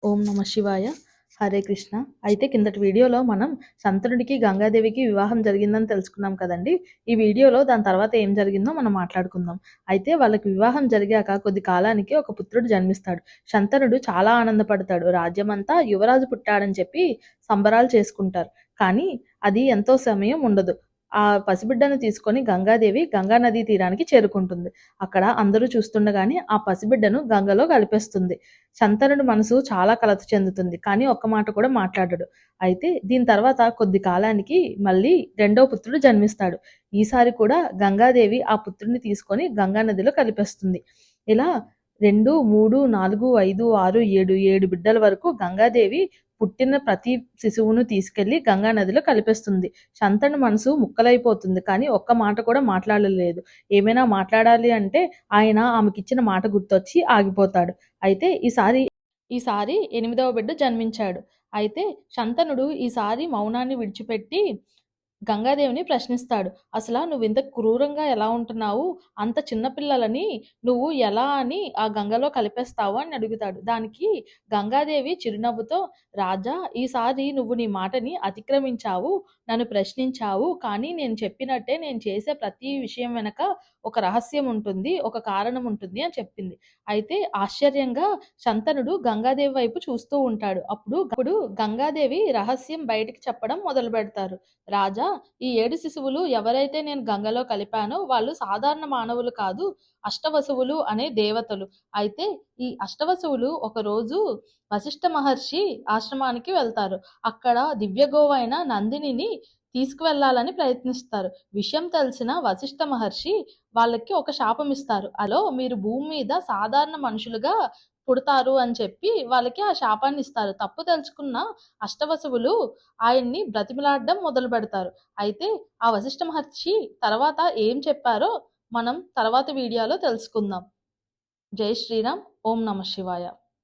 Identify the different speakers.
Speaker 1: ఓం నమ శివాయ. హరే కృష్ణ. అయితే కిందటి వీడియోలో మనం శంతనుడికి గంగాదేవికి వివాహం జరిగిందని తెలుసుకున్నాం కదండి. ఈ వీడియోలో దాని తర్వాత ఏం జరిగిందో మనం మాట్లాడుకుందాం. అయితే వాళ్ళకి వివాహం జరిగాక కొద్ది కాలానికి ఒక పుత్రుడు జన్మిస్తాడు. శంతనుడు చాలా ఆనందపడతాడు. రాజ్యమంతా యువరాజు పుట్టాడని చెప్పి సంబరాలు చేసుకుంటారు. కానీ అది ఎంతో సమయం ఉండదు. ఆ పసిబిడ్డను తీసుకొని గంగాదేవి గంగా నదీ తీరానికి చేరుకుంటుంది. అక్కడ అందరూ చూస్తుండగానే ఆ పసిబిడ్డను గంగలో కలిపేస్తుంది. శంతనుడి మనసు చాలా కలత చెందుతుంది. కానీ ఒక్క మాట కూడా మాట్లాడడు. అయితే దీని తర్వాత కొద్ది కాలానికి మళ్ళీ రెండో పుత్రుడు జన్మిస్తాడు. ఈసారి కూడా గంగాదేవి ఆ పుత్రుడిని తీసుకొని గంగా నదిలో కలిపేస్తుంది. ఇలా 2, 3, 4, 5, 6, 7 బిడ్డల వరకు గంగాదేవి పుట్టిన ప్రతి శిశువును తీసుకెళ్లి గంగా నదిలో కలిపేస్తుంది. శంతను మనసు ముక్కలైపోతుంది. కానీ ఒక్క మాట కూడా మాట్లాడలేదు. ఏమైనా మాట్లాడాలి అంటే ఆయన ఆమెకిచ్చిన మాట గుర్తొచ్చి ఆగిపోతాడు. అయితే ఈసారి 8వ బిడ్డ జన్మించాడు. అయితే శంతనుడు ఈసారి మౌనాన్ని విడిచిపెట్టి గంగాదేవిని ప్రశ్నిస్తాడు. అసలా నువ్వింత క్రూరంగా ఎలా ఉంటున్నావు? అంత చిన్న పిల్లలని నువ్వు ఎలా అని ఆ గంగలో కలిపేస్తావు అని అడుగుతాడు. దానికి గంగాదేవి చిరునవ్వుతో, రాజా, ఈసారి నువ్వు నీ మాటని అతిక్రమించావు, నన్ను ప్రశ్నించావు. కానీ నేను చెప్పినట్టే నేను చేసే ప్రతి విషయం వెనక ఒక రహస్యం ఉంటుంది, ఒక కారణం ఉంటుంది అని చెప్పింది. అయితే ఆశ్చర్యంగా శంతనుడు గంగాదేవి వైపు చూస్తూ ఉంటాడు. అప్పుడు గంగాదేవి రహస్యం బయటికి చెప్పడం మొదలుపెడతారు. రాజా, ఈ 7 శిశువులు ఎవరైతే నేను గంగలో కలిపానో వాళ్ళు సాధారణ మానవులు కాదు, అష్టవసువులు అనే దేవతలు. అయితే ఈ అష్టవసువులు ఒకరోజు వశిష్ఠ మహర్షి ఆశ్రమానికి వెళ్తారు. అక్కడ దివ్యగోవైన నందినిని తీసుకువెళ్లాలని ప్రయత్నిస్తారు. విషయం తెలిసిన వశిష్ఠ మహర్షి వాళ్ళకి ఒక శాపం ఇస్తారు. మీరు భూమి మీద సాధారణ మనుషులుగా పుడతారు అని చెప్పి వాళ్ళకి ఆ శాపాన్ని ఇస్తారు. తప్పు తెలుసుకున్న అష్టవసువులు ఆయన్ని బ్రతిమిలాడడం మొదలు పెడతారు. అయితే ఆ వశిష్ఠ మహర్షి తర్వాత ఏం చెప్పారో మనం తర్వాత వీడియోలో తెలుసుకుందాం. జై శ్రీరామ్. ఓం నమ శివాయ.